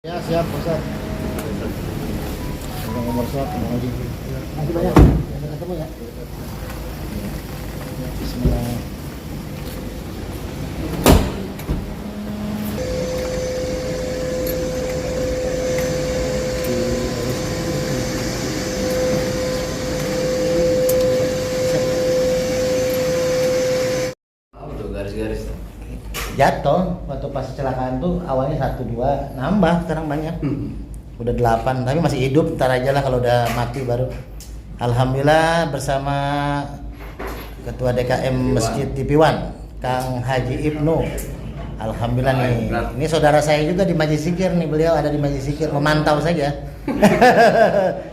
Ya siap Ustaz. Nomor surat mau di. Masih banyak. Sampai ketemu ya. Bismillah. Apa tuh garis-garis tuh? Jatuh waktu pas kecelakaan tuh awalnya 1 2 nambah sekarang banyak. Udah 8 tapi masih hidup, ntar aja lah kalau udah mati baru. Alhamdulillah bersama Ketua DKM Masjid TV1 Kang Haji Ibnu. Alhamdulillah nih. Ini saudara saya juga di Majlis Zikir nih, beliau ada di Majlis Zikir memantau saja.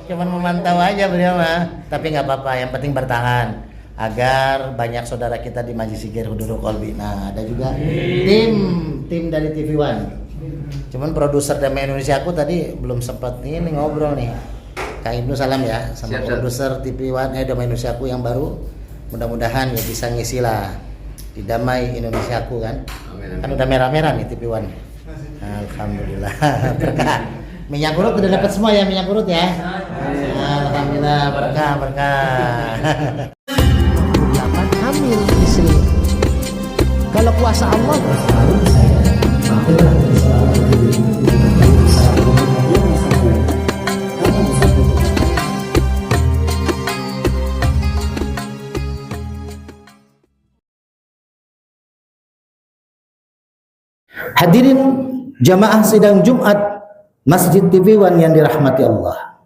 Cuman memantau aja beliau mah, tapi nggak apa-apa, yang penting bertahan agar banyak saudara kita di Majlis Zikir Hudurul Qalbi. Nah, ada juga tim dari TV1. Cuman produser Damai Indonesia aku tadi belum sempat ini ngobrol nih. Kang Ibnu salam ya sama Siap, produser TV1 Damai Indonesia aku yang baru. Mudah-mudahan ya bisa ngisi lah di Damai Indonesia aku kan. Amin. Kan udah merah-merah nih TV1. Alhamdulillah. Berkah. Minyak urut udah dapat semua ya, minyak urut ya. Alhamdulillah, berkah. Hamil istri. Kalau kuasa Allah hadirin jamaah sidang Jumat Masjid TV1 yang dirahmati Allah.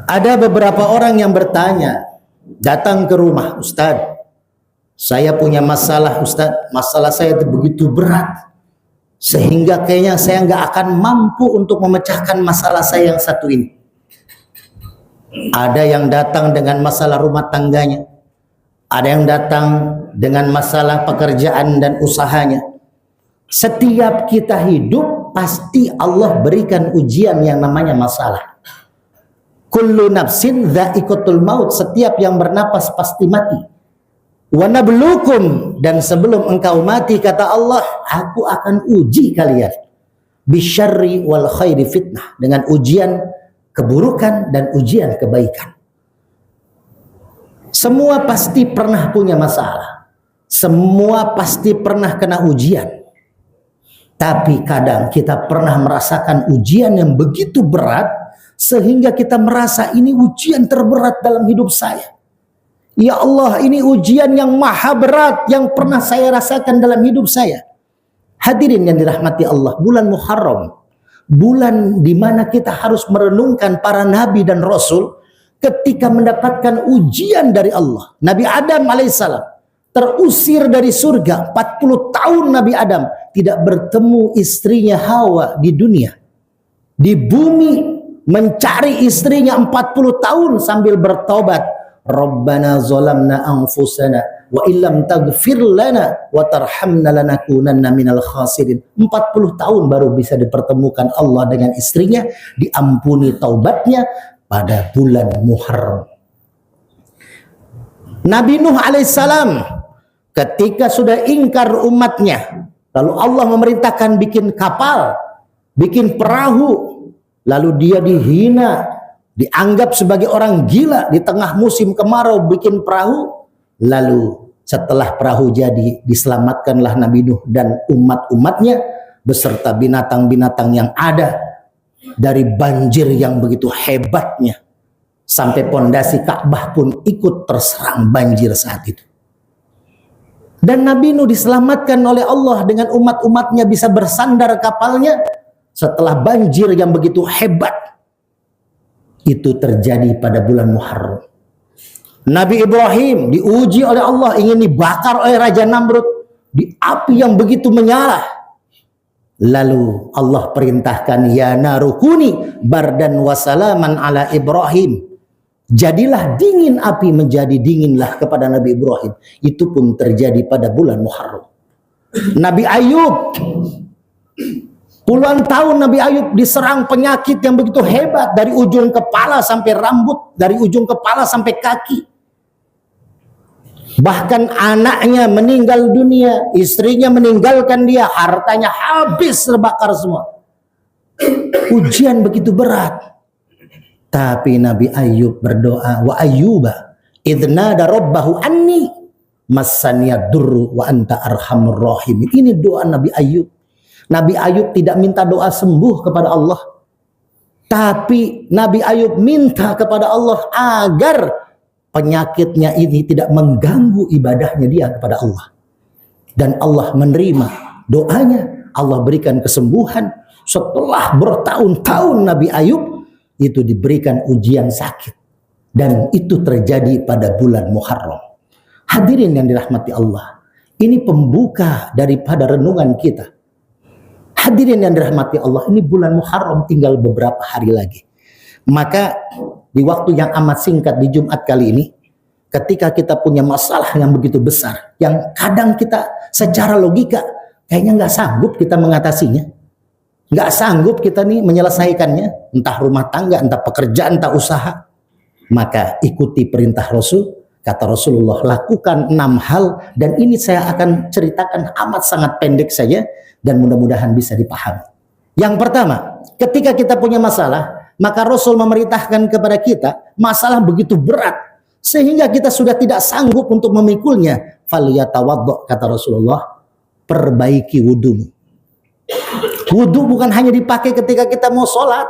Ada beberapa orang yang bertanya, datang ke rumah, Ustadz, saya punya masalah Ustadz, masalah saya itu begitu berat sehingga kayaknya saya nggak akan mampu untuk memecahkan masalah saya yang satu ini. Ada yang datang dengan masalah rumah tangganya, ada yang datang dengan masalah pekerjaan dan usahanya. Setiap kita hidup pasti Allah berikan ujian yang namanya masalah. Kullu nafsin dha'iqatul maut, setiap yang bernapas pasti mati. Wa nabluukum, dan sebelum engkau mati kata Allah, aku akan uji kalian. Bisyarri wal khairi fitnah, dengan ujian keburukan dan ujian kebaikan. Semua pasti pernah punya masalah. Semua pasti pernah kena ujian. Tapi kadang kita pernah merasakan ujian yang begitu berat sehingga kita merasa ini ujian terberat dalam hidup saya. Ya Allah, ini ujian yang maha berat yang pernah saya rasakan dalam hidup saya. Hadirin yang dirahmati Allah, bulan Muharram, bulan di mana kita harus merenungkan para nabi dan rasul ketika mendapatkan ujian dari Allah. Nabi Adam alaihissalam terusir dari surga, 40 tahun Nabi Adam tidak bertemu istrinya Hawa di dunia. Di bumi mencari istrinya 40 tahun sambil bertobat. Rabbana zalamna anfusana wa illam taghfir lana wa tarhamna lanakunanna minal khasirin. 40 tahun baru bisa dipertemukan Allah dengan istrinya, diampuni taubatnya pada bulan Muharram. Nabi Nuh alaihissalam ketika sudah ingkar umatnya, lalu Allah memerintahkan bikin kapal, bikin perahu, lalu dia dihina, dianggap sebagai orang gila di tengah musim kemarau bikin perahu. Lalu setelah perahu jadi, diselamatkanlah Nabi Nuh dan umat-umatnya beserta binatang-binatang yang ada dari banjir yang begitu hebatnya, sampai pondasi Ka'bah pun ikut terserang banjir saat itu. Dan Nabi Nuh diselamatkan oleh Allah dengan umat-umatnya bisa bersandar kapalnya setelah banjir yang begitu hebat. Itu terjadi pada bulan Muharram. Nabi Ibrahim diuji oleh Allah, ingin dibakar oleh Raja Namrud di api yang begitu menyala. Lalu Allah perintahkan, ya narukuni bardan wasalaman ala Ibrahim. Jadilah dingin api, menjadi dinginlah kepada Nabi Ibrahim. Itu pun terjadi pada bulan Muharram. Nabi Ayub, puluhan tahun Nabi Ayub diserang penyakit yang begitu hebat, dari ujung kepala sampai rambut, dari ujung kepala sampai kaki. Bahkan anaknya meninggal dunia, istrinya meninggalkan dia, hartanya habis terbakar semua. Ujian begitu berat. Tapi Nabi Ayub berdoa, wa ayyuba idnada rabbahu anni massaniya durru wa anta arhamur rahimin. Ini doa Nabi Ayub. Nabi Ayub tidak minta doa sembuh kepada Allah, tapi Nabi Ayub minta kepada Allah agar penyakitnya ini tidak mengganggu ibadahnya dia kepada Allah. Dan Allah menerima doanya, Allah berikan kesembuhan. Setelah bertahun-tahun Nabi Ayub itu diberikan ujian sakit, dan itu terjadi pada bulan Muharram. Hadirin yang dirahmati Allah, ini pembuka daripada renungan kita. Hadirin yang dirahmati Allah, ini bulan Muharram tinggal beberapa hari lagi. Maka di waktu yang amat singkat di Jumat kali ini, ketika kita punya masalah yang begitu besar, yang kadang kita secara logika kayaknya nggak sanggup kita mengatasinya, nggak sanggup kita nih menyelesaikannya, entah rumah tangga, entah pekerjaan, entah usaha, maka ikuti perintah Rasul. Kata Rasulullah, lakukan 6 hal, dan ini saya akan ceritakan amat sangat pendek saja dan mudah-mudahan bisa dipahami. Yang pertama, ketika kita punya masalah, maka Rasul memerintahkan kepada kita, masalah begitu berat sehingga kita sudah tidak sanggup untuk memikulnya, falyatawaddo, kata Rasulullah, perbaiki wudumu. Wudu bukan hanya dipakai ketika kita mau sholat.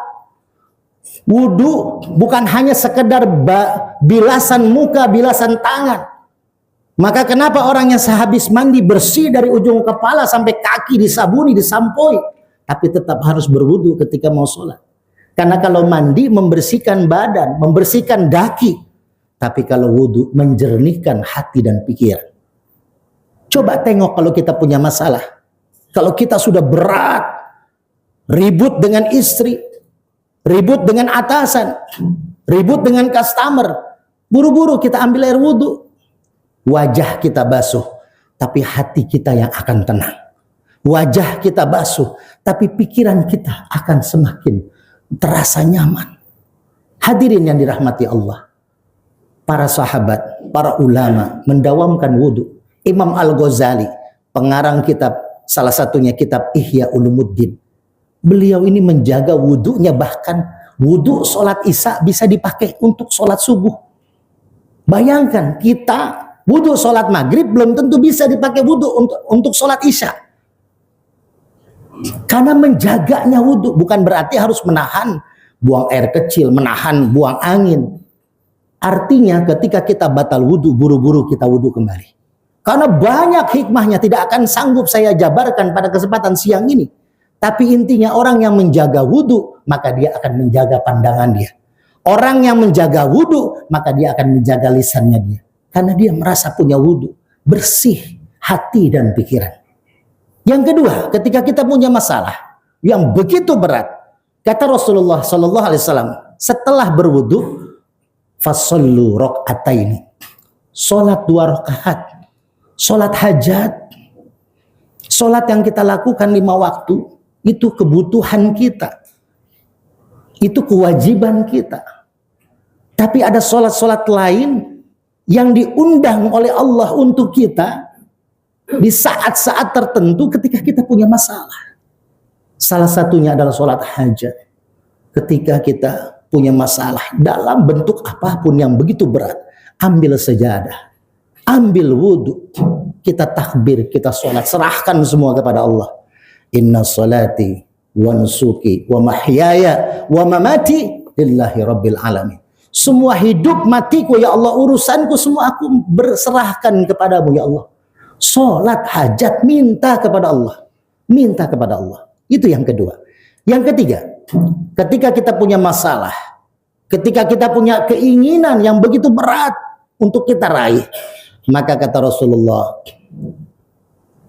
Wudu bukan hanya sekedar bilasan muka, bilasan tangan. Maka kenapa orang yang sehabis mandi bersih dari ujung kepala sampai kaki disabuni, disampoi, tapi tetap harus berwudu ketika mau sholat? Karena kalau mandi membersihkan badan, membersihkan daki, tapi kalau wudu menjernihkan hati dan pikiran. Coba tengok kalau kita punya masalah, kalau kita sudah berat, ribut dengan istri, ribut dengan atasan, ribut dengan customer, buru-buru kita ambil air wudhu. Wajah kita basuh, tapi hati kita yang akan tenang. Wajah kita basuh, tapi pikiran kita akan semakin terasa nyaman. Hadirin yang dirahmati Allah, para sahabat, para ulama mendawamkan wudhu. Imam Al-Ghazali, pengarang kitab, salah satunya kitab Ihya Ulumuddin, beliau ini menjaga wudhunya, bahkan wudhu sholat isya bisa dipakai untuk sholat subuh. Bayangkan kita wudhu sholat maghrib belum tentu bisa dipakai wudhu untuk sholat isya. Karena menjaganya wudhu bukan berarti harus menahan buang air kecil, menahan buang angin. Artinya ketika kita batal wudhu, buru-buru kita wudhu kembali. Karena banyak hikmahnya, tidak akan sanggup saya jabarkan pada kesempatan siang ini. Tapi intinya orang yang menjaga wudhu, maka dia akan menjaga pandangan dia. Orang yang menjaga wudhu, maka dia akan menjaga lisannya dia. Karena dia merasa punya wudhu, bersih hati dan pikiran. Yang kedua, ketika kita punya masalah yang begitu berat, kata Rasulullah SAW, setelah berwudhu, fasallu rok'ataini, sholat 2 rakaat, sholat hajat, sholat yang kita lakukan 5 waktu, itu kebutuhan kita, itu kewajiban kita. Tapi ada sholat-sholat lain yang diundang oleh Allah untuk kita di saat-saat tertentu ketika kita punya masalah. Salah satunya adalah sholat hajat. Ketika kita punya masalah dalam bentuk apapun yang begitu berat, ambil sajadah, ambil wudhu, kita takbir, kita sholat, serahkan semua kepada Allah. Inna salati wa nusuki wa mahyaya wa mamati lillahi rabbil alamin. Semua hidup matiku ya Allah, urusanku semua aku berserahkan kepadamu ya Allah. Salat hajat, minta kepada Allah, minta kepada Allah. Itu yang kedua. Yang ketiga, ketika kita punya masalah, ketika kita punya keinginan yang begitu berat untuk kita raih, maka kata Rasulullah,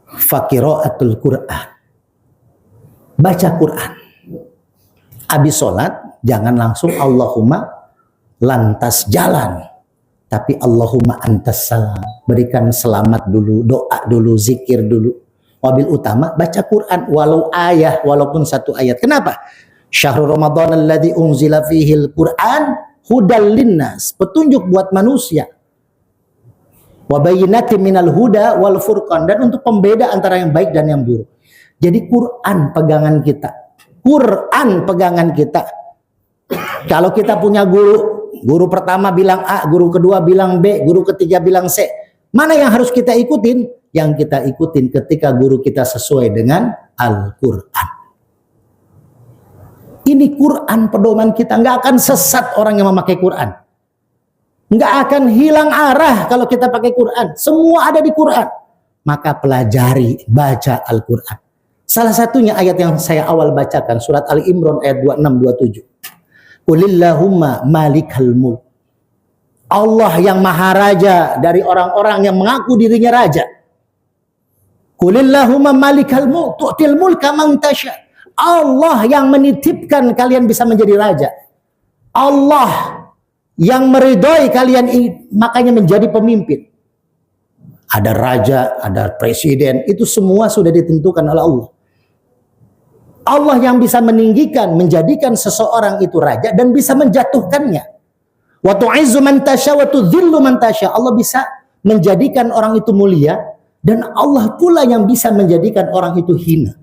faqira'atul Qur'an, baca Quran. Habis sholat jangan langsung Allahumma lantas jalan, tapi Allahumma antas salam, berikan selamat dulu, doa dulu, zikir dulu. Wabil utama baca Quran, walau ayat, walaupun 1 ayat. Kenapa? Syahrul Ramadan alladzi unzila fihil Quran hudal linnas, petunjuk buat manusia. Wa bayyinatin minal huda wal furqan, dan untuk pembeda antara yang baik dan yang buruk. Jadi Quran pegangan kita. Quran pegangan kita. Kalau kita punya guru pertama bilang A, guru kedua bilang B, guru ketiga bilang C, mana yang harus kita ikutin? Yang kita ikutin ketika guru kita sesuai dengan Al-Quran. Ini Quran pedoman kita. Nggak akan sesat orang yang memakai Quran. Nggak akan hilang arah kalau kita pakai Quran. Semua ada di Quran. Maka pelajari, baca Al-Quran. Salah satunya ayat yang saya awal bacakan, surat Ali Imran ayat 26-27. Qulillahumma malikal mulk. Allah yang maha raja dari orang-orang yang mengaku dirinya raja. Qulillahumma malikal mulk tu'til mulka man tasha. Allah yang menitipkan kalian bisa menjadi raja. Allah yang meridhoi kalian makanya menjadi pemimpin. Ada raja, ada presiden, itu semua sudah ditentukan oleh Allah. Allah yang bisa meninggikan, menjadikan seseorang itu raja dan bisa menjatuhkannya. Wa tu'izzu man tasya wa tudhillu man tasya. Allah bisa menjadikan orang itu mulia dan Allah pula yang bisa menjadikan orang itu hina.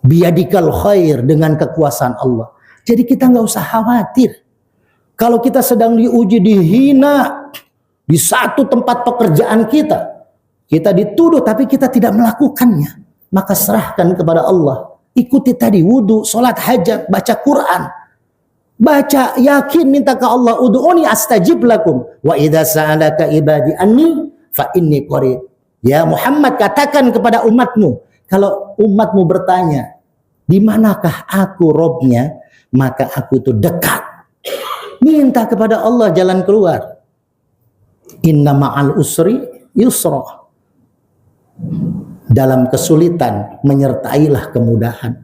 Biyadikal khair, dengan kekuasaan Allah. Jadi kita nggak usah khawatir. Kalau kita sedang diuji, dihina di satu tempat pekerjaan kita dituduh tapi kita tidak melakukannya, maka serahkan kepada Allah. Ikuti tadi wudu, sholat hajat, baca Quran. Baca, yakin, minta ke Allah. Ud'uni astajib lakum. Wa idza sa'alaka ibadi anni fa inni qarib. Ya Muhammad, katakan kepada umatmu, kalau umatmu bertanya, di manakah aku Robnya, maka aku itu dekat. Minta kepada Allah jalan keluar. Inna ma'al usri yusra. Dalam kesulitan menyertailah kemudahan.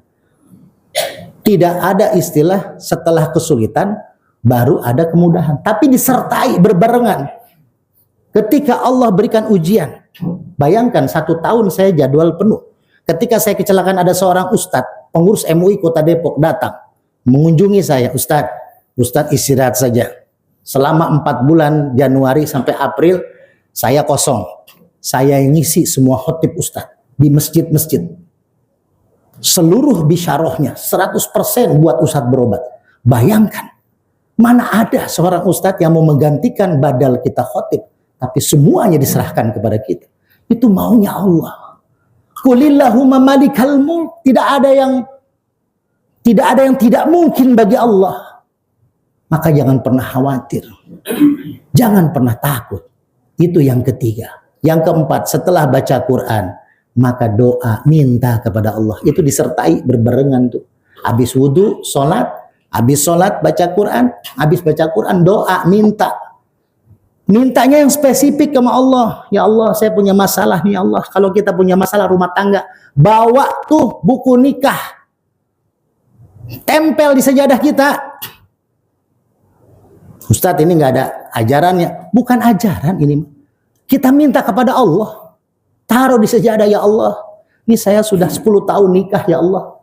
Tidak ada istilah setelah kesulitan baru ada kemudahan, tapi disertai berbarengan. Ketika Allah berikan ujian, bayangkan 1 tahun saya jadwal penuh. Ketika saya kecelakaan, ada seorang ustadz, pengurus MUI Kota Depok datang mengunjungi saya. Ustadz istirahat saja. Selama 4 bulan Januari sampai April saya kosong. Saya yang ngisi semua khotib ustadz di masjid-masjid. Seluruh bisyarohnya 100% buat ustadz berobat. Bayangkan, mana ada seorang ustadz yang mau menggantikan badal kita khotib, tapi semuanya diserahkan kepada kita. Itu maunya Allah. Qulillahumma malikal mulk. Tidak ada yang tidak mungkin bagi Allah. Maka jangan pernah khawatir. Jangan pernah takut. Itu yang ketiga. Yang keempat, setelah baca Quran, maka doa, minta kepada Allah. Itu disertai berbarengan tuh. Habis wudu, sholat. Habis sholat, baca Quran. Habis baca Quran, doa, minta. Mintanya yang spesifik sama Allah. Ya Allah, saya punya masalah nih Allah. Kalau kita punya masalah rumah tangga, bawa tuh buku nikah. Tempel di sejadah kita. Ustadz, ini nggak ada ajarannya. Bukan ajaran ini. Kita minta kepada Allah. Taruh di sejadah, ya Allah. Ini saya sudah 10 tahun nikah, ya Allah.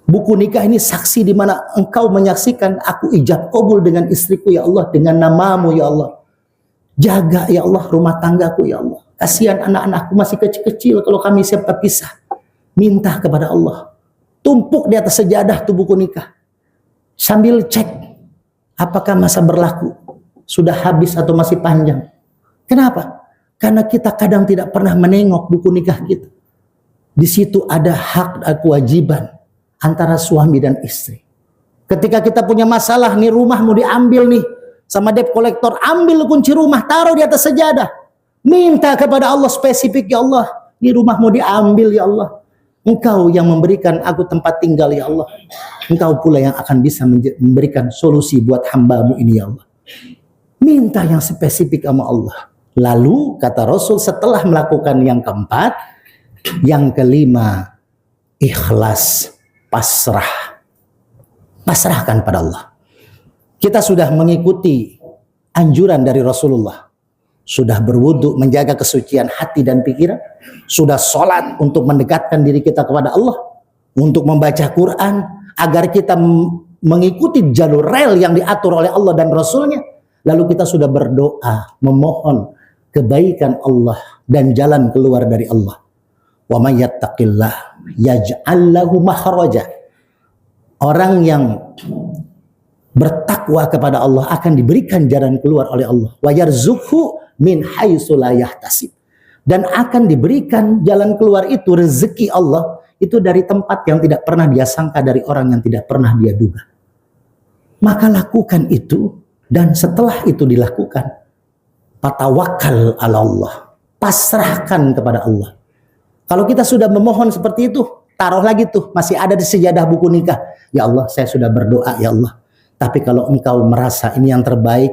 Buku nikah ini saksi di mana engkau menyaksikan aku ijab kabul dengan istriku, ya Allah. Dengan namamu, ya Allah. Jaga, ya Allah, rumah tanggaku, ya Allah. Kasihan anak-anakku masih kecil-kecil kalau kami sempat pisah. Minta kepada Allah. Tumpuk di atas sejadah tuh buku nikah. Sambil cek, apakah masa berlaku sudah habis atau masih panjang. Kenapa? Karena kita kadang tidak pernah menengok buku nikah kita. Di situ ada hak dan kewajiban antara suami dan istri. Ketika kita punya masalah, nih rumah mau diambil nih sama debt collector, ambil kunci rumah, taruh di atas sejadah. Minta kepada Allah spesifik, ya Allah, ini rumah mau diambil, ya Allah. Engkau yang memberikan aku tempat tinggal, ya Allah. Engkau pula yang akan bisa memberikan solusi buat hambamu ini, ya Allah. Minta yang spesifik sama Allah. Lalu kata Rasul, setelah melakukan yang keempat, yang kelima, ikhlas, pasrah. Pasrahkan pada Allah. Kita sudah mengikuti anjuran dari Rasulullah. Sudah berwudu, menjaga kesucian hati dan pikiran. Sudah sholat untuk mendekatkan diri kita kepada Allah. Untuk membaca Quran, agar kita mengikuti jalur rel yang diatur oleh Allah dan Rasulnya. Lalu kita sudah berdoa, memohon kebaikan Allah dan jalan keluar dari Allah. Wa may yattaqillah yaj'al lahu makhraja. Orang yang bertakwa kepada Allah akan diberikan jalan keluar oleh Allah. Wa yarzuqhu min haitsu la yahtasib. Dan akan diberikan jalan keluar itu, rezeki Allah itu dari tempat yang tidak pernah dia sangka, dari orang yang tidak pernah dia duga. Maka lakukan itu, dan setelah itu dilakukan, patawakkal ala Allah, pasrahkan kepada Allah. Kalau kita sudah memohon seperti itu, taruh lagi tuh, masih ada di sejadah buku nikah. Ya Allah, saya sudah berdoa, ya Allah. Tapi kalau engkau merasa ini yang terbaik,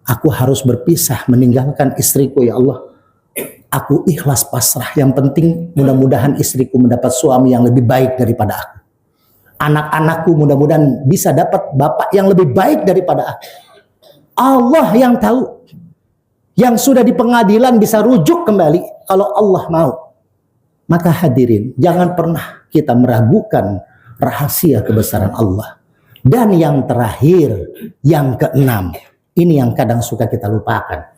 aku harus berpisah, meninggalkan istriku, ya Allah. Aku ikhlas pasrah. Yang penting mudah-mudahan istriku mendapat suami yang lebih baik daripada aku. Anak-anakku mudah-mudahan bisa dapat bapak yang lebih baik daripada aku. Allah yang tahu. Yang sudah di pengadilan bisa rujuk kembali kalau Allah mau. Maka hadirin, jangan pernah kita meragukan rahasia kebesaran Allah. Dan yang terakhir, yang keenam, ini yang kadang suka kita lupakan.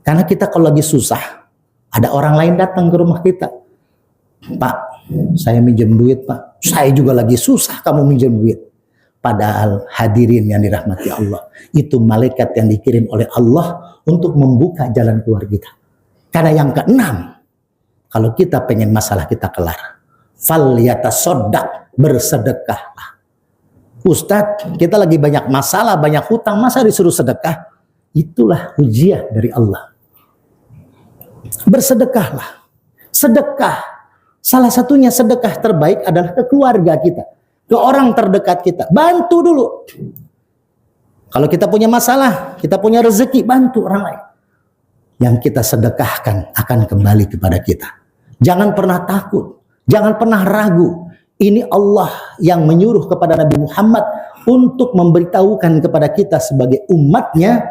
Karena kita kalau lagi susah, ada orang lain datang ke rumah kita. Pak, saya minjem duit, Pak. Saya juga lagi susah, kamu minjem duit. Padahal hadirin yang dirahmati Allah, itu malaikat yang dikirim oleh Allah untuk membuka jalan keluar kita. Karena yang keenam, kalau kita pengen masalah kita kelar, fal yatasaddaq, bersedekahlah. Ustadz, kita lagi banyak masalah, banyak hutang, masa disuruh sedekah? Itulah ujian dari Allah. Bersedekahlah. Sedekah, salah satunya sedekah terbaik adalah ke keluarga kita, ke orang terdekat kita. Bantu dulu. Kalau kita punya masalah, kita punya rezeki, bantu orang lain. Yang kita sedekahkan akan kembali kepada kita. Jangan pernah takut, jangan pernah ragu. Ini Allah yang menyuruh kepada Nabi Muhammad untuk memberitahukan kepada kita sebagai umatnya,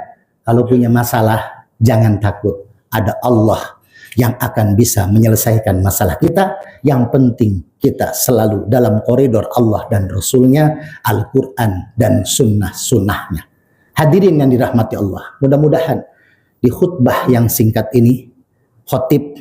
kalau punya masalah jangan takut, ada Allah yang akan bisa menyelesaikan masalah kita. Yang penting kita selalu dalam koridor Allah dan Rasulnya, Al-Quran dan sunnah-sunnahnya. Hadirin yang dirahmati Allah, mudah-mudahan di khutbah yang singkat ini, khotib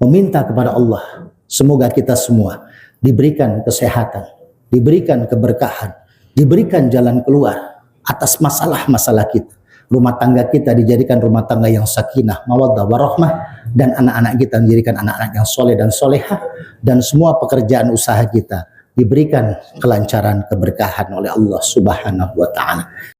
meminta kepada Allah, semoga kita semua diberikan kesehatan, diberikan keberkahan, diberikan jalan keluar atas masalah-masalah kita. Rumah tangga kita dijadikan rumah tangga yang sakinah, mawaddah, warahmah, dan anak-anak kita dijadikan anak-anak yang soleh dan solehah, dan semua pekerjaan usaha kita diberikan kelancaran, keberkahan oleh Allah Subhanahu wa Ta'ala.